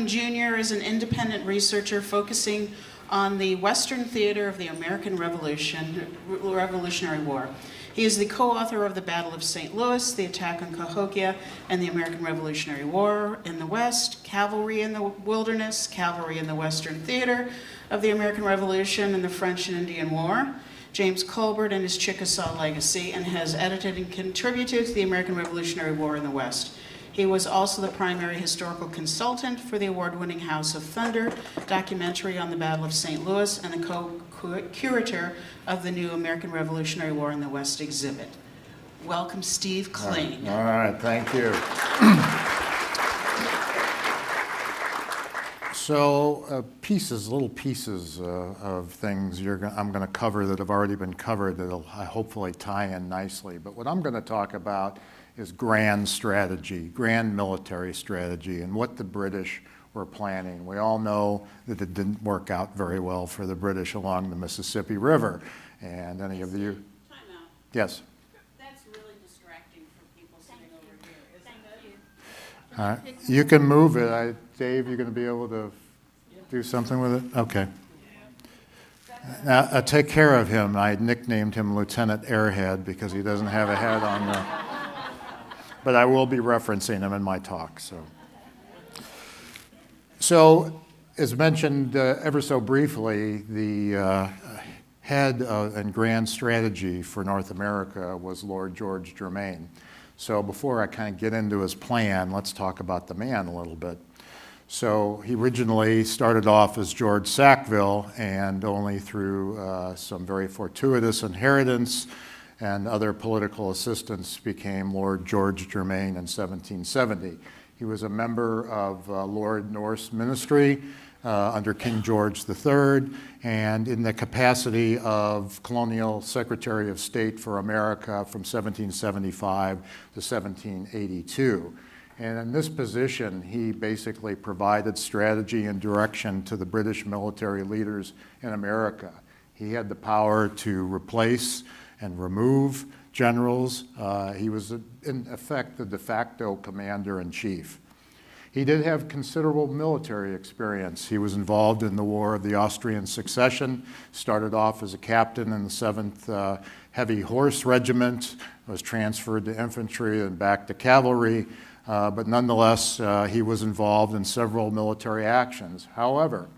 Kling Jr. is an independent researcher focusing on the Western theater of the American Revolutionary War. He is the co-author of the Battle of St. Louis, the attack on Cahokia, and the American Revolutionary War in the West, Cavalry in the Wilderness, Cavalry in the Western Theater of the American Revolution, and the French and Indian War, James Colbert and his Chickasaw Legacy, and has edited and contributed to the American Revolutionary War in the West. He was also the primary historical consultant for the award-winning House of Thunder documentary on the Battle of St. Louis and the co-curator of the new American Revolutionary War in the West exhibit. Welcome, Steve Kling. All right, thank you. So little pieces of things I'm going to cover that have already been covered that'll hopefully tie in nicely. But what I'm going to talk about is grand strategy, grand military strategy, and what the British were planning. We all know that it didn't work out very well for the British along the Mississippi River. And any of you? Time out. Yes? That's really distracting for people sitting over here, isn't it? All right. You can move it. Dave, you're going to be able to do something with it? Okay. Now, take care of him. I nicknamed him Lieutenant Airhead because he doesn't have a head on the... But I will be referencing him in my talk. So as mentioned ever so briefly, the head and grand strategy for North America was Lord George Germain. So before I kind of get into his plan, let's talk about the man a little bit. So he originally started off as George Sackville, and only through some very fortuitous inheritance and other political assistance became Lord George Germain in 1770. He was a member of Lord North's ministry under King George III, and in the capacity of Colonial Secretary of State for America from 1775 to 1782. And in this position, he basically provided strategy and direction to the British military leaders in America. He had the power to replace and remove generals. He was, in effect, the de facto commander-in-chief. He did have considerable military experience. He was involved in the War of the Austrian Succession, started off as a captain in the 7th Heavy Horse Regiment, was transferred to infantry and back to cavalry, but nonetheless, he was involved in several military actions. However,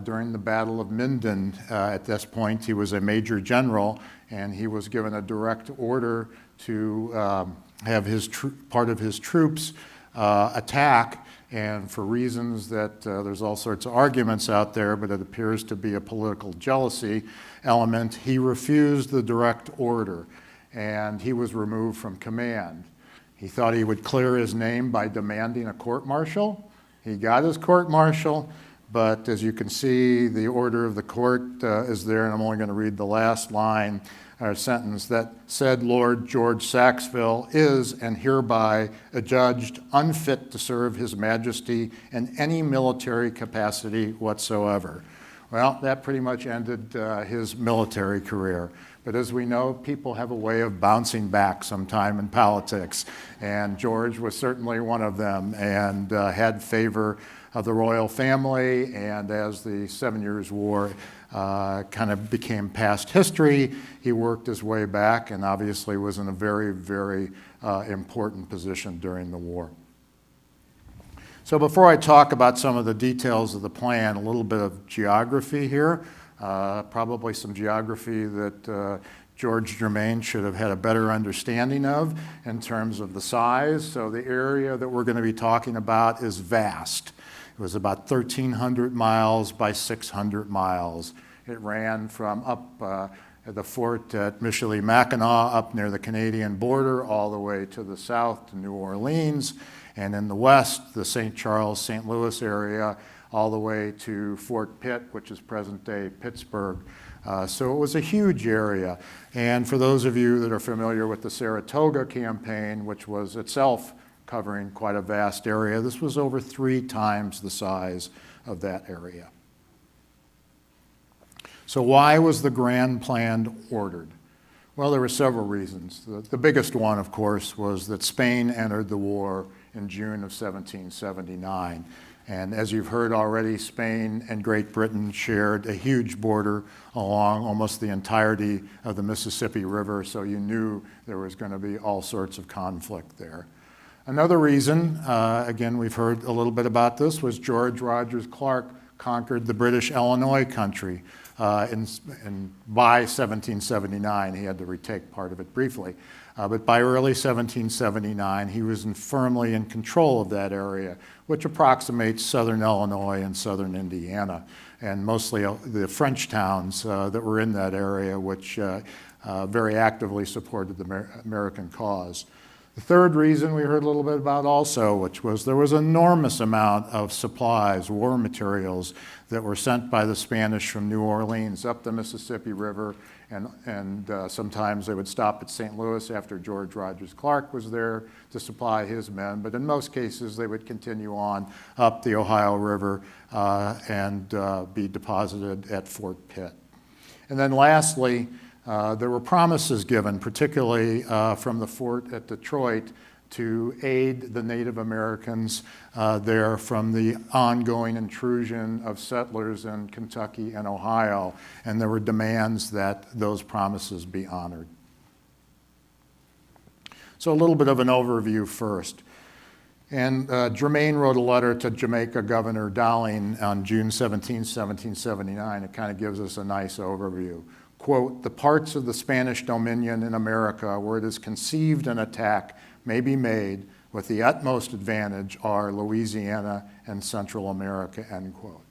during the Battle of Minden, at this point, he was a major general, and he was given a direct order to have part of his troops attack, and for reasons that there's all sorts of arguments out there, but it appears to be a political jealousy element, he refused the direct order, and he was removed from command. He thought he would clear his name by demanding a court-martial. He got his court-martial, but as you can see, the order of the court is there, and I'm only going to read the last line or sentence that said, Lord George Sackville is and hereby adjudged unfit to serve His Majesty in any military capacity whatsoever. Well, that pretty much ended his military career. But as we know, people have a way of bouncing back sometime in politics, and George was certainly one of them, and had favor of the royal family, and as the 7 Years' War kind of became past history, he worked his way back and obviously was in a very, very important position during the war. So before I talk about some of the details of the plan, a little bit of geography here, probably some geography that George Germain should have had a better understanding of in terms of the size. So the area that we're going to be talking about is vast. It was about 1,300 miles by 600 miles. It ran from up at the fort at Michilimackinac up near the Canadian border all the way to the south to New Orleans, and in the west, the St. Charles, St. Louis area, all the way to Fort Pitt, which is present-day Pittsburgh. So it was a huge area. And for those of you that are familiar with the Saratoga campaign, which was itself covering quite a vast area, this was over 3 times the size of that area. So why was the grand plan ordered? Well, there were several reasons. The biggest one, of course, was that Spain entered the war in June of 1779. And as you've heard already, Spain and Great Britain shared a huge border along almost the entirety of the Mississippi River, so you knew there was going to be all sorts of conflict there. Another reason, again, we've heard a little bit about this, was George Rogers Clark conquered the British Illinois country by 1779. He had to retake part of it briefly. But by early 1779, he was firmly in control of that area, which approximates southern Illinois and southern Indiana, and mostly the French towns that were in that area, which very actively supported the American cause. The third reason we heard a little bit about also, which was there was an enormous amount of supplies, war materials, that were sent by the Spanish from New Orleans up the Mississippi River, and sometimes they would stop at St. Louis after George Rogers Clark was there to supply his men, but in most cases they would continue on up the Ohio River and be deposited at Fort Pitt. And then lastly, there were promises given, particularly from the fort at Detroit, to aid the Native Americans there from the ongoing intrusion of settlers in Kentucky and Ohio, and there were demands that those promises be honored. So a little bit of an overview first. And Germain wrote a letter to Jamaica Governor Dowling on June 17, 1779. It kind of gives us a nice overview. Quote, "The parts of the Spanish dominion in America where it is conceived an attack may be made with the utmost advantage are Louisiana and Central America," end quote.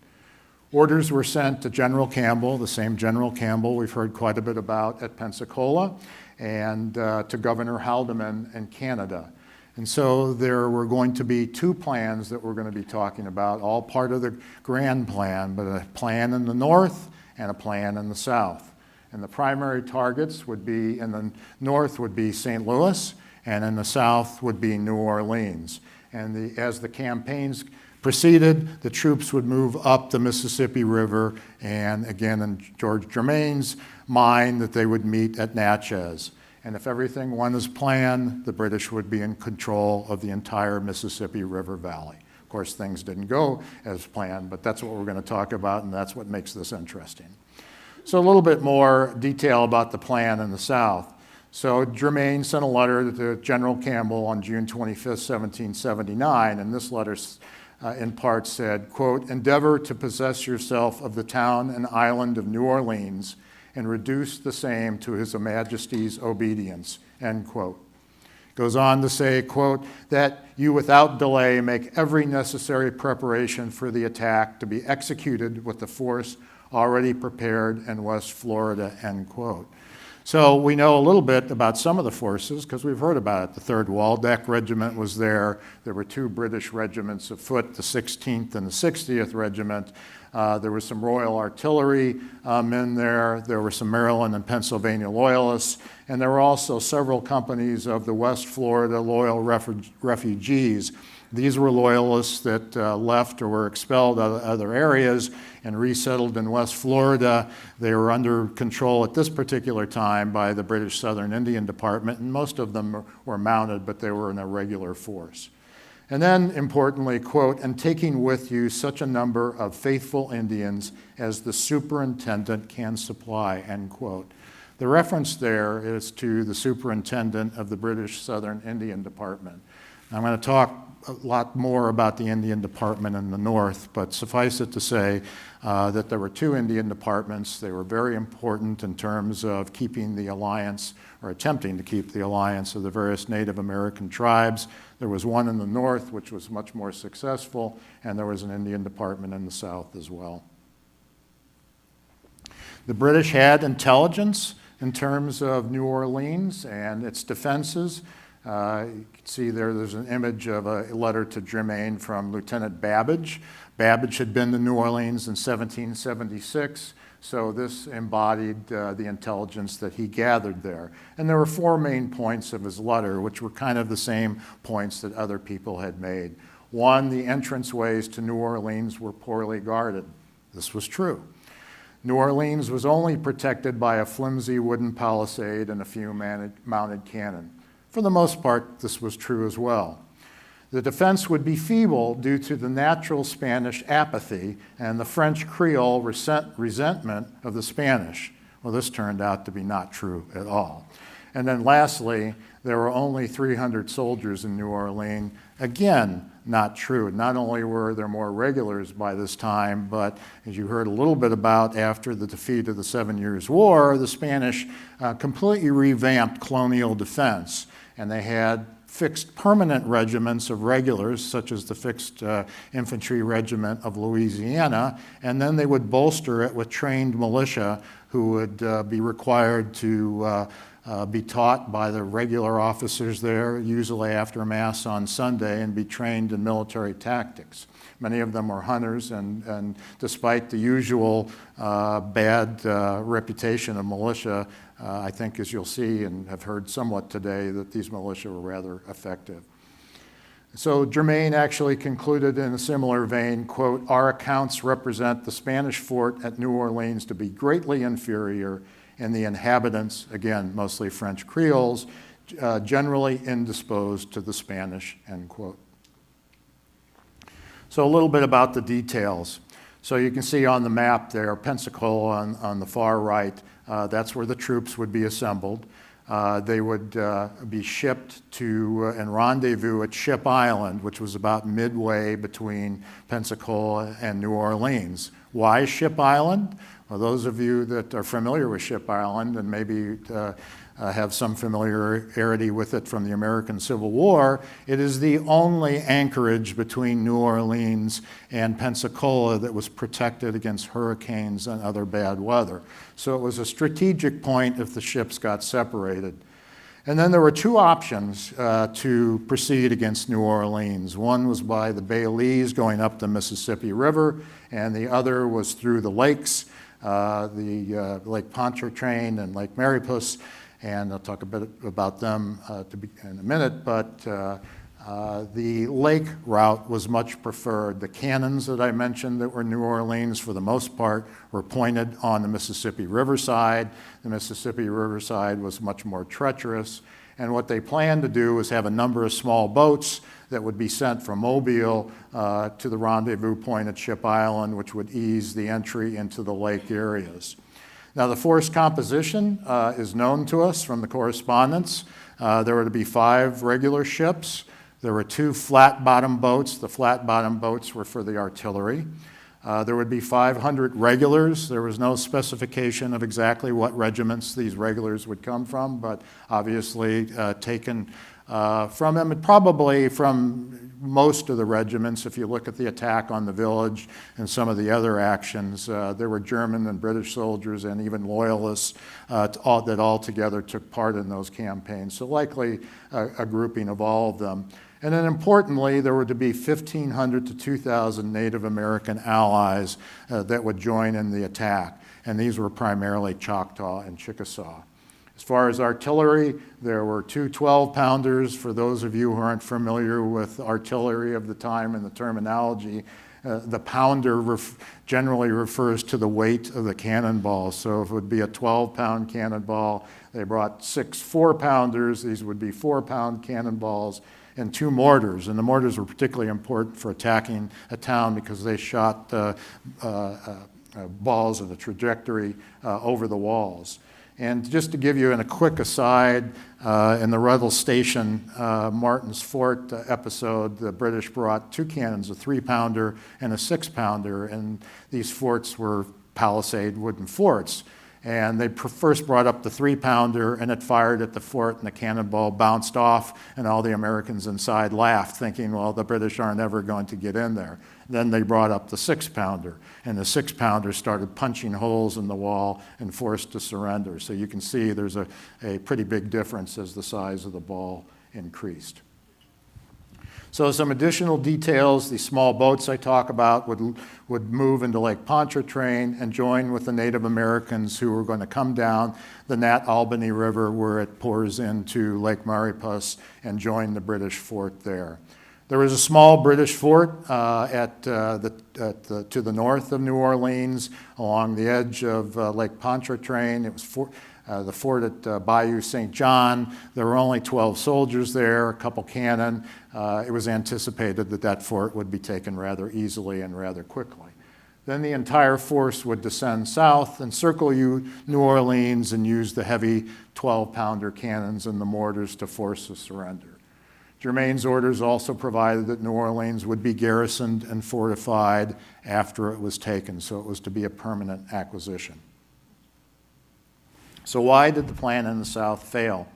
Orders were sent to General Campbell, the same General Campbell we've heard quite a bit about at Pensacola, and to Governor Haldeman in Canada. And so there were going to be two plans that we're going to be talking about, all part of the grand plan, but a plan in the north and a plan in the south. And the primary targets would be, in the north would be St. Louis, and in the south would be New Orleans. And as the campaigns proceeded, the troops would move up the Mississippi River, and again in George Germain's mind that they would meet at Natchez. And if everything went as planned, the British would be in control of the entire Mississippi River Valley. Of course, things didn't go as planned, but that's what we're going to talk about, and that's what makes this interesting. So a little bit more detail about the plan in the South. So Germain sent a letter to General Campbell on June 25th, 1779, and this letter in part said, quote, "Endeavor to possess yourself of the town and island of New Orleans and reduce the same to His Majesty's obedience," end quote. Goes on to say, quote, "that you without delay make every necessary preparation for the attack to be executed with the force already prepared in West Florida," end quote. So we know a little bit about some of the forces because we've heard about it. The 3rd Waldeck Regiment was there. There were 2 British regiments of foot, the 16th and the 60th Regiment. There was some Royal Artillery men there. There were some Maryland and Pennsylvania Loyalists. And there were also several companies of the West Florida Loyal Refugees. These were Loyalists that left or were expelled out of other areas and resettled in West Florida. They were under control at this particular time by the British Southern Indian Department, and most of them were mounted, but they were in a regular force. And then, importantly, quote, "and taking with you such a number of faithful Indians as the superintendent can supply," end quote. The reference there is to the superintendent of the British Southern Indian Department. I'm going to talk a lot more about the Indian Department in the north, but suffice it to say that there were 2 Indian departments. They were very important in terms of keeping the alliance, or attempting to keep the alliance of the various Native American tribes. There was one in the north, which was much more successful, and there was an Indian department in the south as well. The British had intelligence in terms of New Orleans and its defenses. You can see there's an image of a letter to Germain from Lieutenant Babbage. Babbage had been to New Orleans in 1776, so this embodied the intelligence that he gathered there. And there were 4 main points of his letter, which were kind of the same points that other people had made. 1, the entranceways to New Orleans were poorly guarded. This was true. New Orleans was only protected by a flimsy wooden palisade and a few mounted cannon. For the most part, this was true as well. The defense would be feeble due to the natural Spanish apathy and the French Creole resentment of the Spanish. Well, this turned out to be not true at all. And then lastly, there were only 300 soldiers in New Orleans. Again, not true. Not only were there more regulars by this time, but as you heard a little bit about after the defeat of the 7 Years' War, the Spanish completely revamped colonial defense, and they had fixed permanent regiments of regulars, such as the fixed infantry regiment of Louisiana, and then they would bolster it with trained militia who would be required to be taught by the regular officers there, usually after Mass on Sunday, and be trained in military tactics. Many of them were hunters, and despite the usual bad reputation of militia, I think, as you'll see and have heard somewhat today, that these militia were rather effective. So Germain actually concluded in a similar vein, quote, "Our accounts represent the Spanish fort at New Orleans to be greatly inferior, and the inhabitants, again, mostly French Creoles, generally indisposed to the Spanish," end quote. So a little bit about the details. So you can see on the map there, Pensacola on the far right, that's where the troops would be assembled. They would be shipped to and rendezvous at Ship Island, which was about midway between Pensacola and New Orleans. Why Ship Island? Well, those of you that are familiar with Ship Island and maybe have some familiarity with it from the American Civil War, it is the only anchorage between New Orleans and Pensacola that was protected against hurricanes and other bad weather. So it was a strategic point if the ships got separated. And then there were two options to proceed against New Orleans. One was by the Baileys going up the Mississippi River, and the other was through the lakes, the Lake Pontchartrain and Lake Mariposa. And I'll talk a bit about them in a minute, but the lake route was much preferred. The cannons that I mentioned that were New Orleans, for the most part, were pointed on the Mississippi River side. The Mississippi River side was much more treacherous, and what they planned to do was have a number of small boats that would be sent from Mobile to the rendezvous point at Ship Island, which would ease the entry into the lake areas. Now, the force composition is known to us from the correspondence. There were to be 5 regular ships. There were 2 flat-bottom boats. The flat-bottom boats were for the artillery. There would be 500 regulars. There was no specification of exactly what regiments these regulars would come from, but obviously taken from them, and probably from most of the regiments. If you look at the attack on the village and some of the other actions, there were German and British soldiers and even loyalists that all together took part in those campaigns. So likely a grouping of all of them. And then importantly, there were to be 1,500 to 2,000 Native American allies that would join in the attack. And these were primarily Choctaw and Chickasaw. As far as artillery, there were 2 12-pounders. For those of you who aren't familiar with artillery of the time and the terminology, the pounder generally refers to the weight of the cannonball. So if it would be a 12-pound cannonball, they brought 6 4-pounders. These would be 4-pound cannonballs and 2 mortars. And the mortars were particularly important for attacking a town because they shot balls in a trajectory over the walls. And just to give you a quick aside, in the Ruddle Station Martin's Fort episode, the British brought 2 cannons, a 3-pounder and a 6-pounder, and these forts were palisade wooden forts. And they first brought up the 3-pounder, and it fired at the fort, and the cannonball bounced off, and all the Americans inside laughed, thinking, well, the British aren't ever going to get in there. Then they brought up the 6-pounder, and the 6-pounder started punching holes in the wall and forced to surrender. So you can see there's a pretty big difference as the size of the ball increased. So some additional details: the small boats I talk about would move into Lake Pontchartrain and join with the Native Americans who were going to come down the Nat Albany River where it pours into Lake Mariposa and join the British fort there. There was a small British fort to the north of New Orleans along the edge of Lake Pontchartrain. It was The fort at Bayou St. John, there were only 12 soldiers there, a couple cannon. It was anticipated that that fort would be taken rather easily and rather quickly. Then the entire force would descend south, encircle New Orleans, and use the heavy 12-pounder cannons and the mortars to force a surrender. Germain's orders also provided that New Orleans would be garrisoned and fortified after it was taken, so it was to be a permanent acquisition. So why did the plan in the South fail?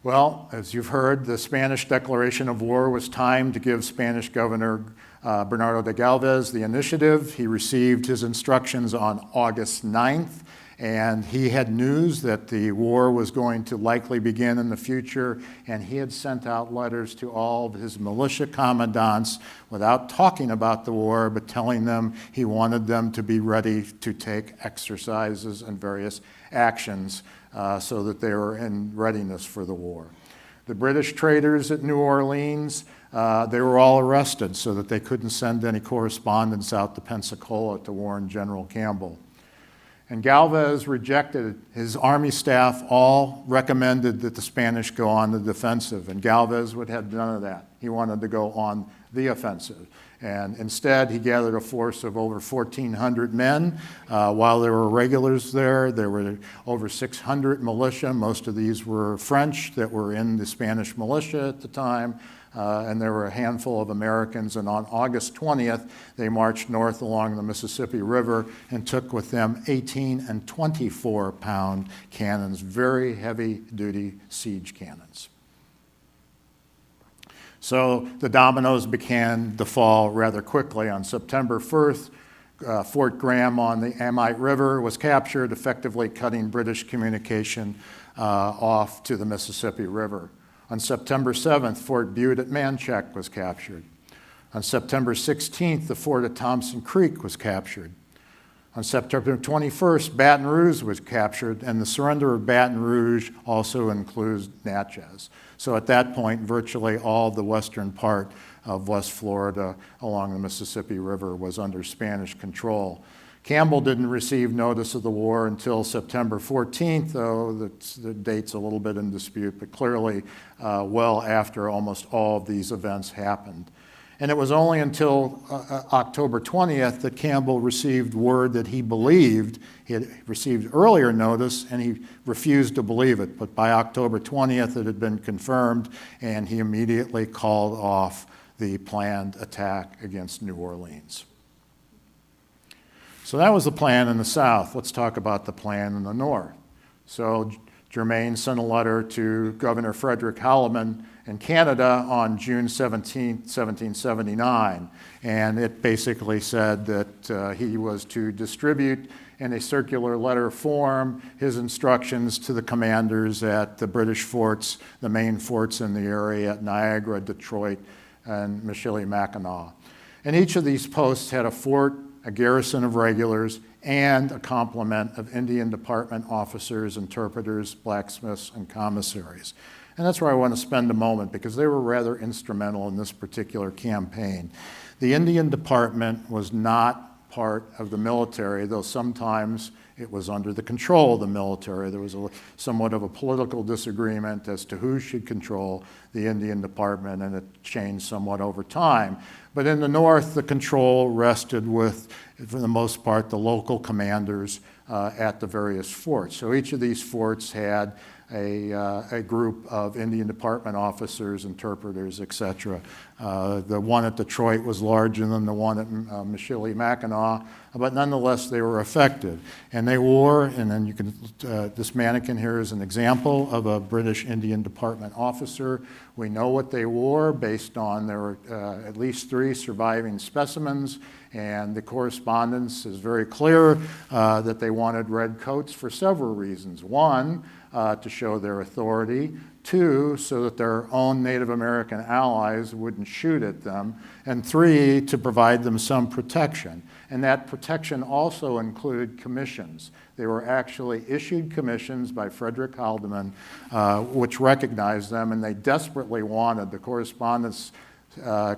Well, as you've heard, the Spanish declaration of war was timed to give Spanish Governor Bernardo de Galvez the initiative. He received his instructions on August 9th, and he had news that the war was going to likely begin in the future, and he had sent out letters to all of his militia commandants without talking about the war, but telling them he wanted them to be ready to take exercises and various actions so that they were in readiness for the war. The British traders at New Orleans, they were all arrested so that they couldn't send any correspondence out to Pensacola to warn General Campbell. And Galvez rejected. His army staff all recommended that the Spanish go on the defensive, and Galvez would have none of that. He wanted to go on the offensive. And instead, he gathered a force of over 1,400 men. While there were regulars there were over 600 militia. Most of these were French that were in the Spanish militia at the time. And there were a handful of Americans, and on August 20th, they marched north along the Mississippi River and took with them 18 and 24-pound cannons, very heavy-duty siege cannons. So the dominoes began to fall rather quickly. On September 1st, Fort Graham on the Amite River was captured, effectively cutting British communication off to the Mississippi River. On September 7th, Fort Bute at Manchac was captured. On September 16th, the fort at Thompson Creek was captured. On September 21st, Baton Rouge was captured, and the surrender of Baton Rouge also includes Natchez. So at that point, virtually all the western part of West Florida along the Mississippi River was under Spanish control. Campbell didn't receive notice of the war until September 14th, though the date's a little bit in dispute, but clearly well after almost all of these events happened. And it was only until October 20th that Campbell received word that he believed he had received earlier notice, and he refused to believe it. But by October 20th, it had been confirmed, and he immediately called off the planned attack against New Orleans. So that was the plan in the South. Let's talk about the plan in the North. So Germain sent a letter to Governor Frederick Haldimand in Canada on June 17, 1779, and it basically said that he was to distribute in a circular letter form his instructions to the commanders at the British forts, the main forts in the area at Niagara, Detroit, and Michilimackinac. And each of these posts had a fort, a garrison of regulars, and a complement of Indian Department officers, interpreters, blacksmiths, and commissaries. And that's where I want to spend a moment, because they were rather instrumental in this particular campaign. The Indian Department was not part of the military, though sometimes it was under the control of the military. There was somewhat of a political disagreement as to who should control the Indian Department, and it changed somewhat over time. But in the North, the control rested with, for the most part, the local commanders at the various forts. So each of these forts had a group of Indian Department officers, interpreters, etc. The one at Detroit was larger than the one at Michilimackinac, but nonetheless they were effective. And they wore, and then you can, this mannequin here is an example of a British Indian Department officer. We know what they wore based on there were at least 3 surviving specimens, and the correspondence is very clear that they wanted red coats for several reasons. One, to show their authority. 2, so that their own Native American allies wouldn't shoot at them. And 3, to provide them some protection. And that protection also included commissions. They were actually issued commissions by Frederick Haldimand, which recognized them, and they desperately wanted, the correspondence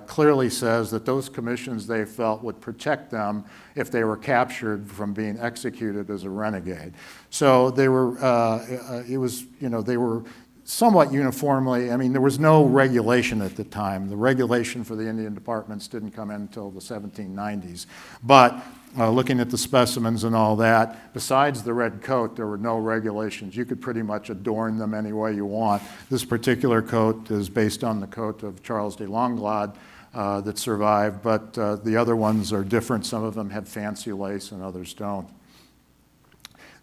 clearly says that those commissions they felt would protect them if they were captured from being executed as a renegade. So they were, they were somewhat uniformly, I mean, there was no regulation at the time. The regulation for the Indian departments didn't come in until the 1790s. But looking at the specimens and all that, besides the red coat, there were no regulations. You could pretty much adorn them any way you want. This particular coat is based on the coat of Charles de Langlade that survived, but the other ones are different. Some of them have fancy lace and others don't.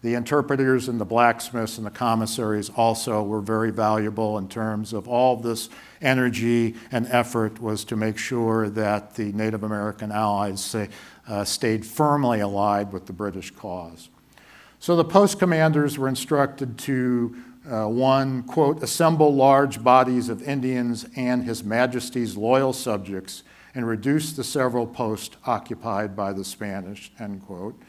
The interpreters and the blacksmiths and the commissaries also were very valuable in terms of all this energy and effort was to make sure that the Native American allies stayed firmly allied with the British cause. So the post commanders were instructed to, one, quote, assemble large bodies of Indians and His Majesty's loyal subjects and reduce the several posts occupied by the Spanish, end quote.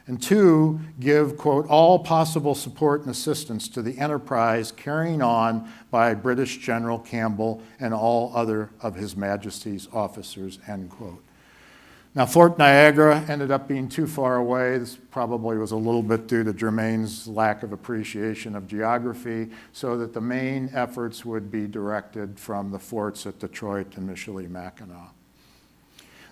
And two, give, quote, all possible support and assistance to the enterprise carrying on by British General Campbell and all other of His Majesty's officers, end quote. Now, Fort Niagara ended up being too far away. This probably was a little bit due to Germain's lack of appreciation of geography, so that the main efforts would be directed from the forts at Detroit and Michilimackinac.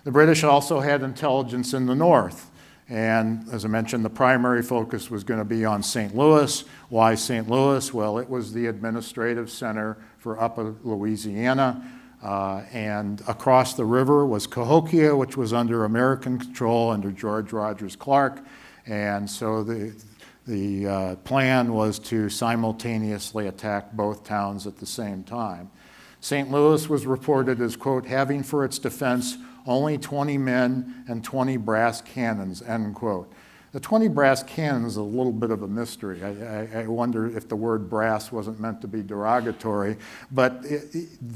The British also had intelligence in the north. And as I mentioned, the primary focus was going to be on St. Louis. Why St. Louis? Well, it was the administrative center for Upper Louisiana. And across the river was Cahokia, which was under American control under George Rogers Clark. And so the plan was to simultaneously attack both towns at the same time. St. Louis was reported as, quote, having for its defense only 20 men and 20 brass cannons, end quote. The 20 brass cannons is a little bit of a mystery. I wonder if the word brass wasn't meant to be derogatory, but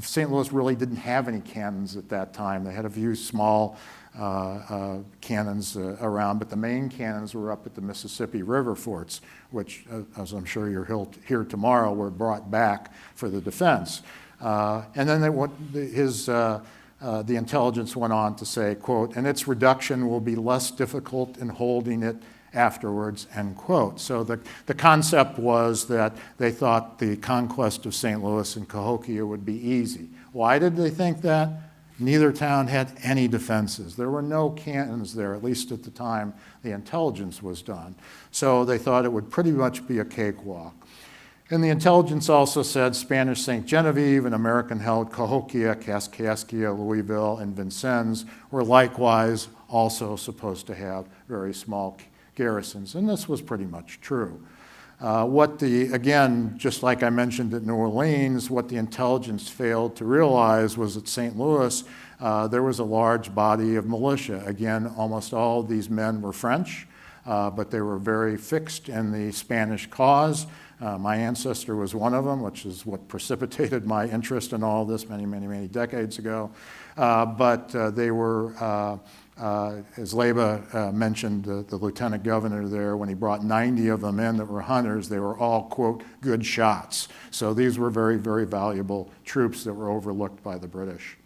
St. Louis really didn't have any cannons at that time. They had a few small cannons around, but the main cannons were up at the Mississippi River forts, which, as I'm sure you'll hear tomorrow, were brought back for the defense. And then the intelligence went on to say, quote, and its reduction will be less difficult in holding it afterwards, end quote. So the concept was that they thought the conquest of St. Louis and Cahokia would be easy. Why did they think that? Neither town had any defenses. There were no cannons there, at least at the time the intelligence was done. So they thought it would pretty much be a cakewalk. And the intelligence also said Spanish St. Genevieve and American-held Cahokia, Kaskaskia, Louisville, and Vincennes were likewise also supposed to have very small garrisons, and this was pretty much true. Again, just like I mentioned at New Orleans, what the intelligence failed to realize was at St. Louis, there was a large body of militia. Again, almost all of these men were French, but they were very fixed in the Spanish cause. My ancestor was one of them, which is what precipitated my interest in all this many decades ago. But they were, as Leyba mentioned, the lieutenant governor there, when he brought 90 of them in that were hunters, they were all, quote, good shots. So these were very valuable troops that were overlooked by the British.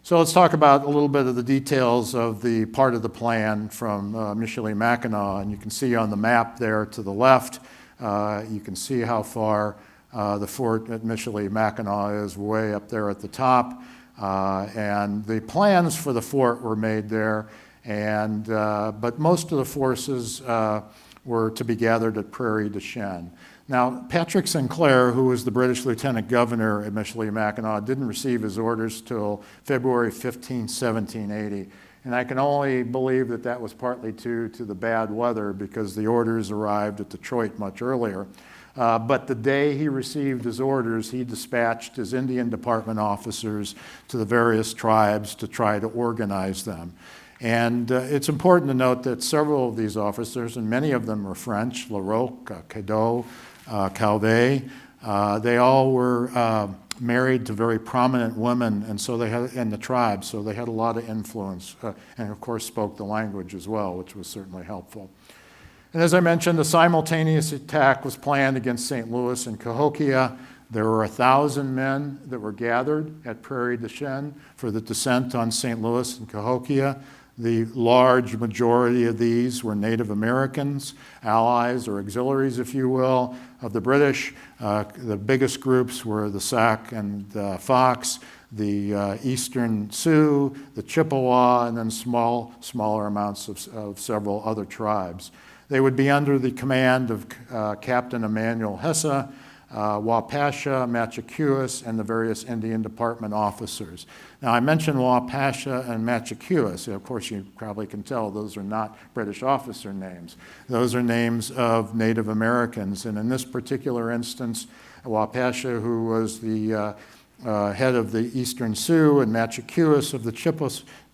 So let's talk about a little bit of the details of the part of the plan from Michilimackinac. And you can see on the map there to the left, you can see how far the fort at Michilimackinac is, way up there at the top. And the plans for the fort were made there, but most of the forces were to be gathered at Prairie du Chien. Now, Patrick Sinclair, who was the British lieutenant governor at Michilimackinac, didn't receive his orders till February 15, 1780. And I can only believe that that was partly due to the bad weather, because the orders arrived at Detroit much earlier. But the day he received his orders, he dispatched his Indian Department officers to the various tribes to try to organize them. And it's important to note that several of these officers, and many of them were French, Larocque, Cadeau, Calvet, they all were married to very prominent women, and so they had in the tribe, so they had a lot of influence, and of course spoke the language as well, which was certainly helpful. And as I mentioned, a simultaneous attack was planned against St. Louis and Cahokia. There were 1,000 men that were gathered at Prairie du Chien for the descent on St. Louis and Cahokia. The large majority of these were Native Americans, allies or auxiliaries, if you will, of the British. The biggest groups were the Sac and Fox, the Eastern Sioux, the Chippewa, and then smaller amounts of several other tribes. They would be under the command of Captain Emmanuel Hesse, Wapasha, Machacuas, and the various Indian Department officers. Now, I mentioned Wapasha and Machacuas. Of course, you probably can tell those are not British officer names. Those are names of Native Americans. And in this particular instance, Wapasha, who was the head of the Eastern Sioux, and Machacuas of the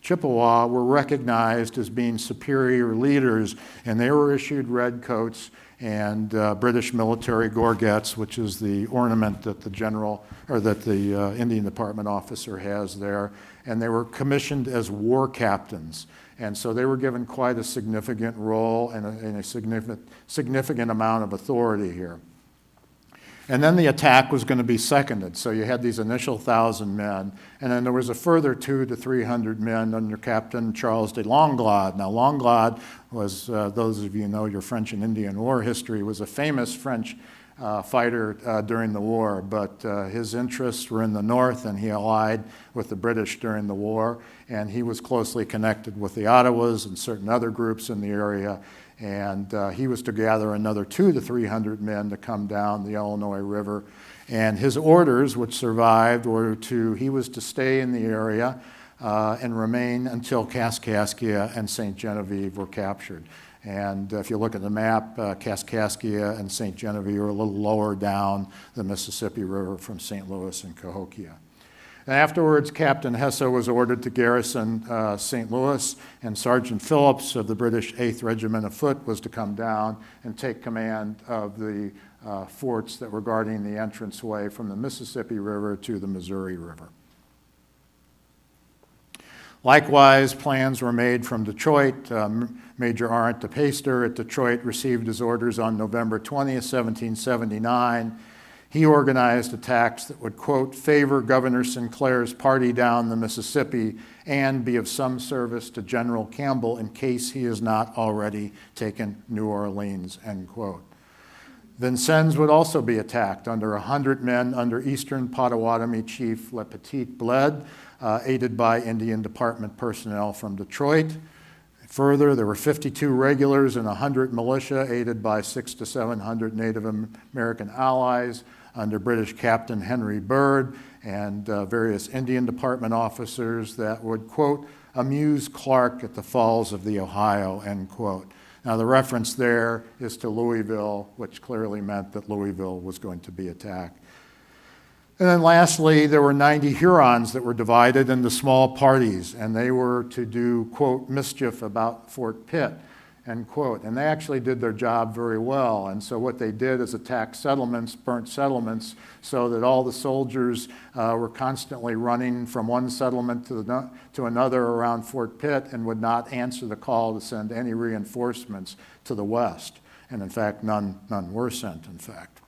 Chippewa, were recognized as being superior leaders, and they were issued red coats and British military gorgets, which is the ornament that the Indian Department officer has there. And they were commissioned as war captains. And so they were given quite a significant role and a significant amount of authority here. And then the attack was going to be seconded. So you had these initial 1,000 men, and then there was a further 200 to 300 men under Captain Charles de Langlade. Now, Langlade was, those of you who know your French and Indian War history, was a famous French fighter during the war, but his interests were in the north, and he allied with the British during the war, and he was closely connected with the Ottawas and certain other groups in the area. And he was to gather another 200 to 300 men to come down the Illinois River. And his orders, which survived, were he was to stay in the area and remain until Kaskaskia and St. Genevieve were captured. And if you look at the map, Kaskaskia and St. Genevieve are a little lower down the Mississippi River from St. Louis and Cahokia. And afterwards, Captain Hesse was ordered to garrison St. Louis, and Sergeant Phillips of the British 8th Regiment of Foot was to come down and take command of the forts that were guarding the entranceway from the Mississippi River to the Missouri River. Likewise, plans were made from Detroit. Major Arndt de Peyster at Detroit received his orders on November 20th, 1779. He organized attacks that would, quote, favor Governor Sinclair's party down the Mississippi and be of some service to General Campbell in case he has not already taken New Orleans, end quote. Vincennes would also be attacked under 100 men under Eastern Potawatomi Chief Le Petit Bled, aided by Indian Department personnel from Detroit. Further, there were 52 regulars and 100 militia, aided by 600 to 700 Native American allies under British Captain Henry Byrd and various Indian Department officers that would, quote, amuse Clark at the Falls of the Ohio, end quote. Now, the reference there is to Louisville, which clearly meant that Louisville was going to be attacked. And then lastly, there were 90 Hurons that were divided into small parties, and they were to do, quote, mischief about Fort Pitt, end quote. And they actually did their job very well. And so what they did is attack settlements, burnt settlements, so that all the soldiers were constantly running from one settlement to another around Fort Pitt and would not answer the call to send any reinforcements to the west. And in fact, none were sent, in fact.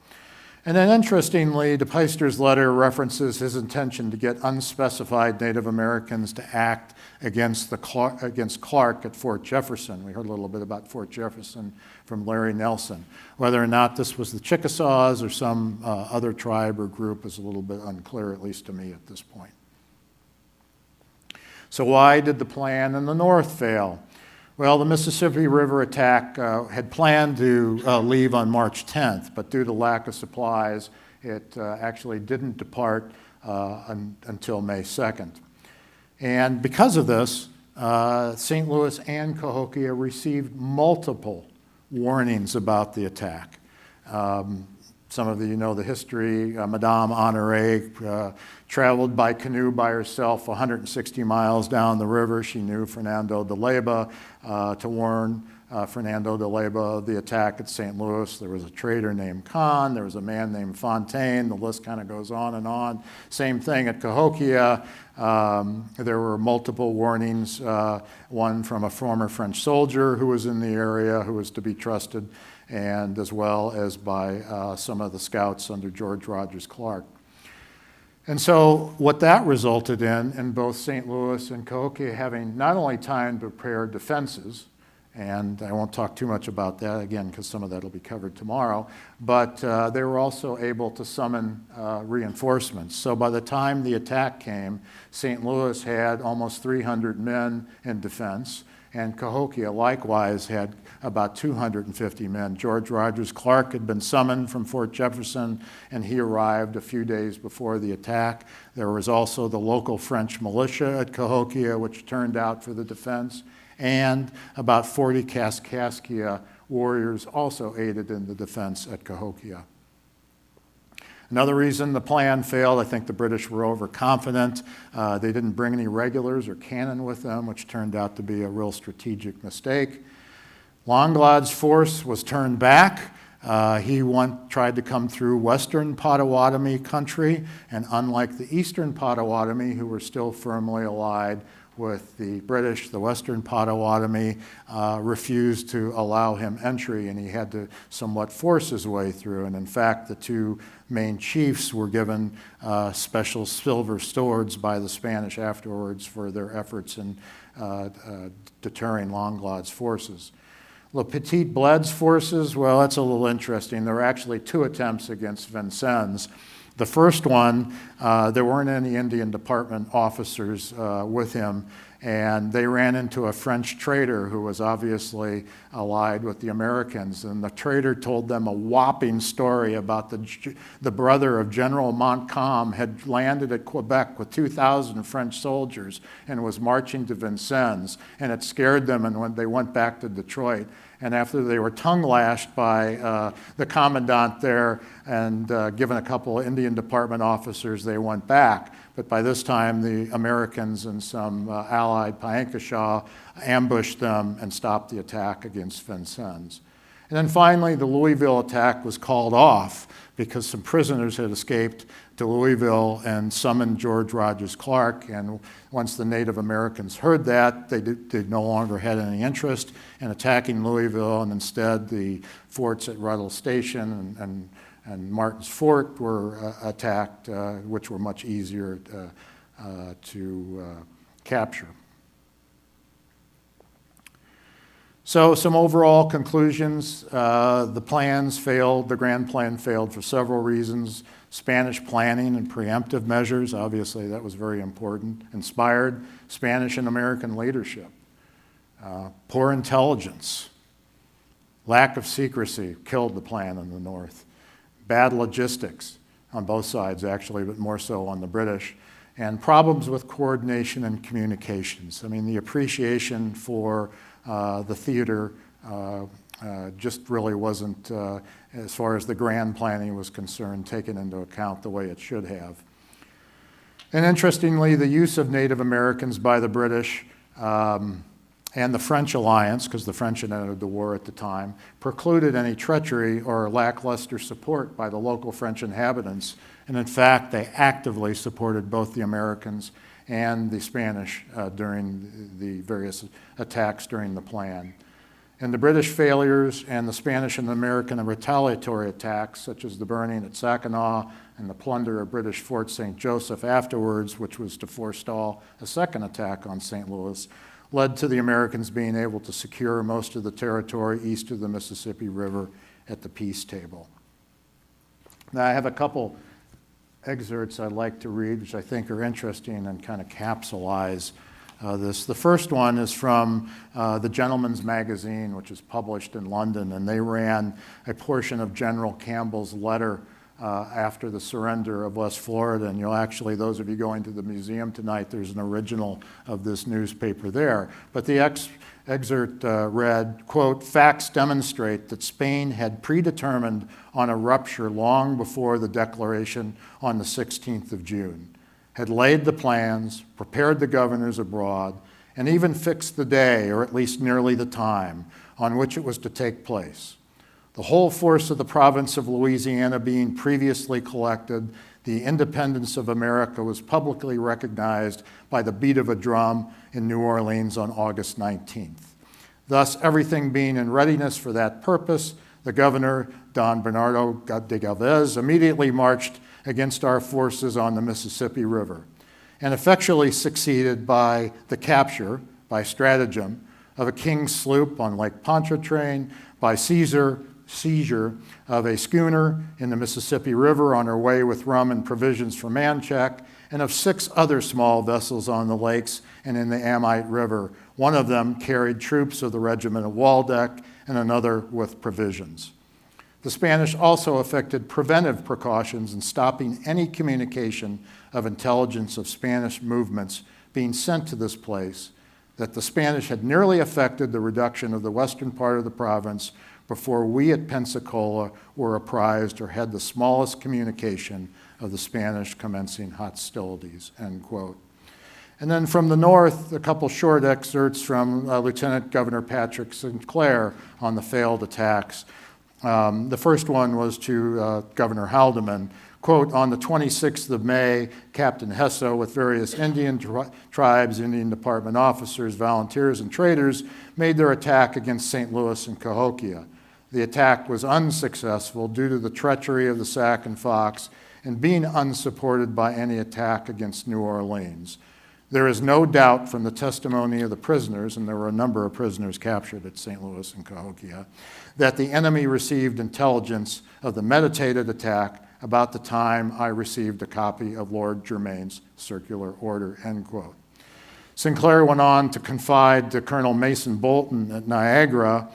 And then interestingly, de Peyster's letter references his intention to get unspecified Native Americans to act against Clark at Fort Jefferson. We heard a little bit about Fort Jefferson from Larry Nelson. Whether or not this was the Chickasaws or some other tribe or group is a little bit unclear, at least to me at this point. So why did the plan in the North fail? Well, the Mississippi River attack had planned to leave on March 10th, but due to lack of supplies, it actually didn't depart until May 2nd. And because of this, St. Louis and Cahokia received multiple warnings about the attack. Some of you know the history. Madame Honoré traveled by canoe by herself 160 miles down the river. She knew Fernando de Leyva to warn Fernando de Leyva, the attack at St. Louis. There was a trader named Kahn. There was a man named Fontaine. The list kind of goes on and on. Same thing at Cahokia. There were multiple warnings, one from a former French soldier who was in the area, who was to be trusted, and as well as by some of the scouts under George Rogers Clark. And so what that resulted in both St. Louis and Cahokia having not only time to prepare defenses, and I won't talk too much about that, again, because some of that will be covered tomorrow, but they were also able to summon reinforcements. So by the time the attack came, St. Louis had almost 300 men in defense, and Cahokia likewise had about 250 men. George Rogers Clark had been summoned from Fort Jefferson, and he arrived a few days before the attack. There was also the local French militia at Cahokia, which turned out for the defense, and about 40 Kaskaskia warriors also aided in the defense at Cahokia. Another reason the plan failed, I think the British were overconfident. They didn't bring any regulars or cannon with them, which turned out to be a real strategic mistake. Longlade's force was turned back. He tried to come through western Potawatomi country, and unlike the eastern Potawatomi, who were still firmly allied with the British, the western Potawatomi refused to allow him entry, and he had to somewhat force his way through. And in fact, the two main chiefs were given special silver swords by the Spanish afterwards for their efforts in deterring Longlade's forces. Le Petit Bled's forces, well, that's a little interesting. There were actually two attempts against Vincennes. The first one, there weren't any Indian Department officers with him, and they ran into a French trader who was obviously allied with the Americans, and the trader told them a whopping story about the brother of General Montcalm had landed at Quebec with 2,000 French soldiers and was marching to Vincennes, and it scared them, and when they went back to Detroit. And after they were tongue-lashed by the commandant there and given a couple of Indian Department officers, they went back. But by this time, the Americans and some allied Piankashaw ambushed them and stopped the attack against Vincennes. And then finally, the Louisville attack was called off because some prisoners had escaped to Louisville and summoned George Rogers Clark. And once the Native Americans heard that, they no longer had any interest in attacking Louisville, and instead the forts at Ruddle Station and Martin's Fort were attacked, which were much easier to capture. So some overall conclusions. The plans failed, the grand plan failed for several reasons. Spanish planning and preemptive measures, obviously that was very important. Inspired Spanish and American leadership. Poor intelligence. Lack of secrecy killed the plan in the North. Bad logistics on both sides actually, but more so on the British. And problems with coordination and communications. I mean, the appreciation for the theater just really wasn't, as far as the grand planning was concerned, taken into account the way it should have. And interestingly, the use of Native Americans by the British and the French alliance, because the French had entered the war at the time, precluded any treachery or lackluster support by the local French inhabitants. And in fact, they actively supported both the Americans and the Spanish during the various attacks during the plan. And the British failures and the Spanish and American retaliatory attacks, such as the burning at Sackinaw and the plunder of British Fort St. Joseph afterwards, which was to forestall a second attack on St. Louis, led to the Americans being able to secure most of the territory east of the Mississippi River at the peace table. Now, I have a couple excerpts I'd like to read, which I think are interesting and kind of capsulize this. The first one is from the Gentleman's Magazine, which is published in London, and they ran a portion of General Campbell's letter after the surrender of West Florida. And you'll actually, those of you going to the museum tonight, there's an original of this newspaper there. But the excerpt read, quote, "Facts demonstrate that Spain had predetermined on a rupture long before the declaration on the 16th of June, had laid the plans, prepared the governors abroad, and even fixed the day, or at least nearly the time, on which it was to take place. The whole force of the province of Louisiana being previously collected, the independence of America was publicly recognized by the beat of a drum in New Orleans on August 19th. Thus, everything being in readiness for that purpose, the governor, Don Bernardo de Galvez, immediately marched against our forces on the Mississippi River and effectually succeeded by the capture, by stratagem, of a King's sloop on Lake Pontchartrain, by seizure of a schooner in the Mississippi River on her way with rum and provisions for Manchac, and of 6 other small vessels on the lakes and in the Amite River. One of them carried troops of the regiment of Waldeck and another with provisions. The Spanish also effected preventive precautions in stopping any communication of intelligence of Spanish movements being sent to this place, that the Spanish had nearly effected the reduction of the western part of the province before we at Pensacola were apprised or had the smallest communication of the Spanish commencing hostilities, end quote. And then from the north, a couple short excerpts from Lieutenant Governor Patrick Sinclair on the failed attacks. The first one was to Governor Haldeman. Quote, on the 26th of May, Captain Hesso with various Indian tribes, Indian Department officers, volunteers, and traders made their attack against St. Louis and Cahokia. The attack was unsuccessful due to the treachery of the Sac and Fox and being unsupported by any attack against New Orleans. There is no doubt from the testimony of the prisoners, and there were a number of prisoners captured at St. Louis and Cahokia, that the enemy received intelligence of the meditated attack about the time I received a copy of Lord Germain's circular order, end quote. Sinclair went on to confide to Colonel Mason Bolton at Niagara,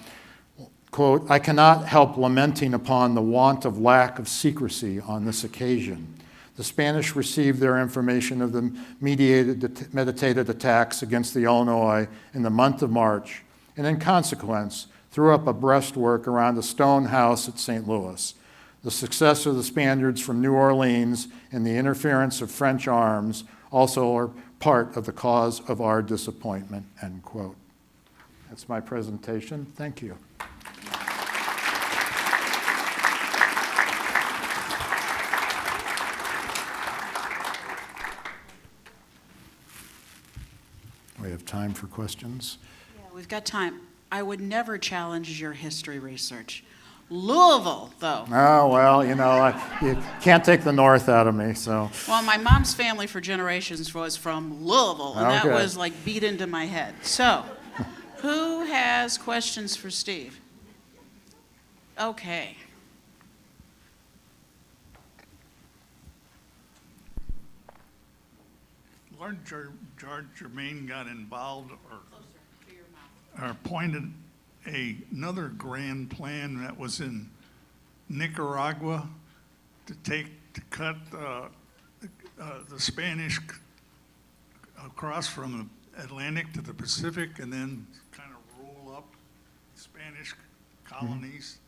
quote, I cannot help lamenting upon the want of lack of secrecy on this occasion. The Spanish received their information of the meditated attacks against the Illinois in the month of March, and in consequence, threw up a breastwork around a stone house at St. Louis. The success of the Spaniards from New Orleans and the interference of French arms also are part of the cause of our disappointment, end quote. That's my presentation. Thank you. We have time for questions. Yeah, we've got time. I would never challenge your history research. Louisville, though. Oh, well, you know, you can't take the North out of me, so. Well, my mom's family for generations was from Louisville, and that Okay. was like beat into my head. So, who has questions for Steve? Okay. Lord George Germain got involved or appointed another grand plan that was in Nicaragua to cut the Spanish across from the Atlantic to the Pacific and then kind of roll up Spanish colonies.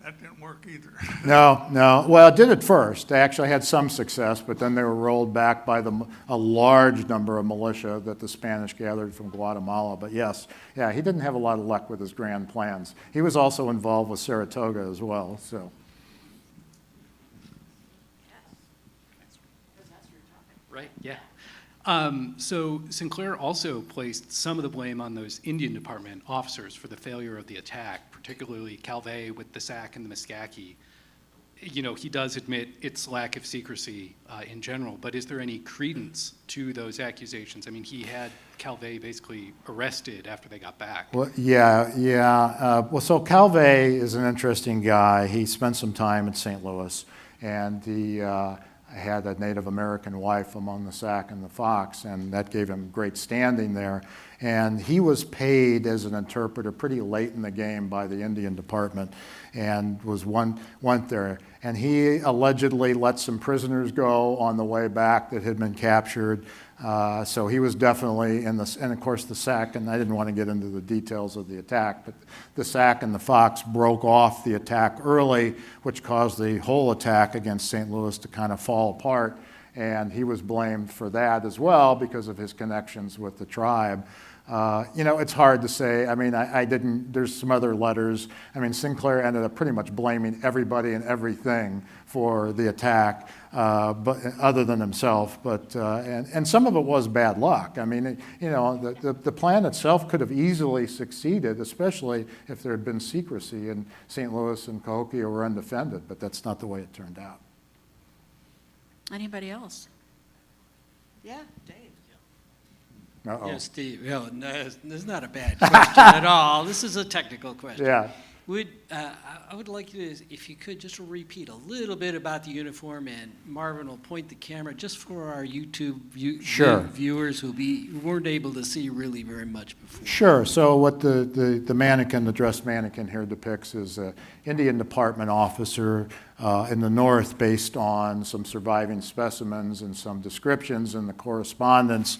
That didn't work either. No. Well, it did at first. They actually had some success, but then they were rolled back by a large number of militia that the Spanish gathered from Guatemala. But yes, yeah, he didn't have a lot of luck with his grand plans. He was also involved with Saratoga as well, so. Right, yeah. So Sinclair also placed some of the blame on those Indian Department officers for the failure of the attack, particularly Calvé with the Sac and the Muskogee. You know, he does admit its lack of secrecy in general, but is there any credence to those accusations? I mean, he had Calvé basically arrested after they got back. Well, yeah. Well, so Calvé is an interesting guy. He spent some time in St. Louis, and he had a Native American wife among the Sac and the Fox, and that gave him great standing there. And he was paid as an interpreter pretty late in the game by the Indian Department, and went there. And he allegedly let some prisoners go on the way back that had been captured. So he was definitely in this, and of course the Sac, and I didn't want to get into the details of the attack, but the Sac and the Fox broke off the attack early, which caused the whole attack against St. Louis to kind of fall apart. And he was blamed for that as well because of his connections with the tribe. You know, it's hard to say. I mean, I didn't, there's some other letters. I mean, Sinclair ended up pretty much blaming everybody and everything for the attack, but other than himself. But, and some of it was bad luck. I mean, you know, the plan itself could have easily succeeded, especially if there had been secrecy, and St. Louis and Cahokia were undefended, but that's not the way it turned out. Anybody else? Yeah, Dave. Uh-oh. Yeah, Steve, well, no, it's not a bad question at all. This is a technical question. Yeah. I would like you to, if you could, just repeat a little bit about the uniform, and Marvin will point the camera just for our YouTube Sure. viewers who weren't able to see really very much before. Sure. So what the mannequin, the dress mannequin here depicts is an Indian Department officer in the north, based on some surviving specimens and some descriptions in the correspondence.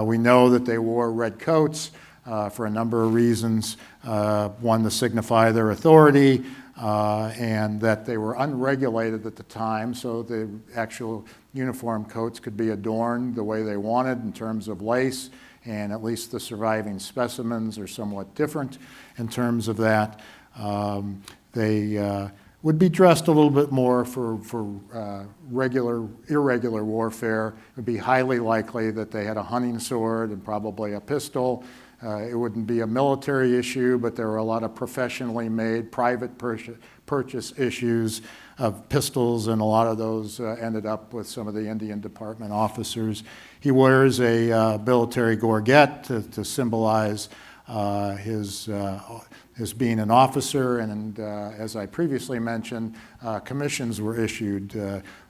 We know that they wore red coats for a number of reasons. One, to signify their authority, and that they were unregulated at the time, so the actual uniform coats could be adorned the way they wanted in terms of lace, and at least the surviving specimens are somewhat different in terms of that. They would be dressed a little bit more for irregular warfare. It would be highly likely that they had a hunting sword and probably a pistol. It wouldn't be a military issue, but there were a lot of professionally made private purchase issues of pistols, and a lot of those ended up with some of the Indian Department officers. He wears a military gorget to symbolize his being an officer, and as I previously mentioned, commissions were issued,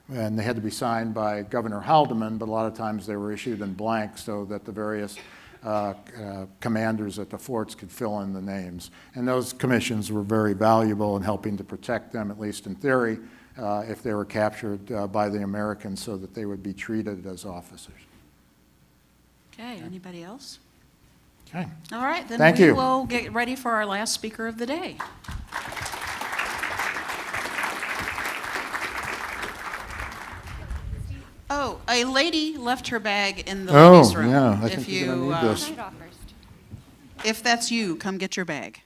and they had to be signed by Governor Haldeman, but a lot of times they were issued in blank so that the various commanders at the forts could fill in the names. And those commissions were very valuable in helping to protect them, at least in theory, if they were captured by the Americans, so that they would be treated as officers. Okay, anybody else? Okay. All right, then Thank we you. will get ready for our last speaker of the day. Oh, a lady left her bag in the ladies' room. yeah, I If think you're gonna you, need this. if that's you, come get your bag.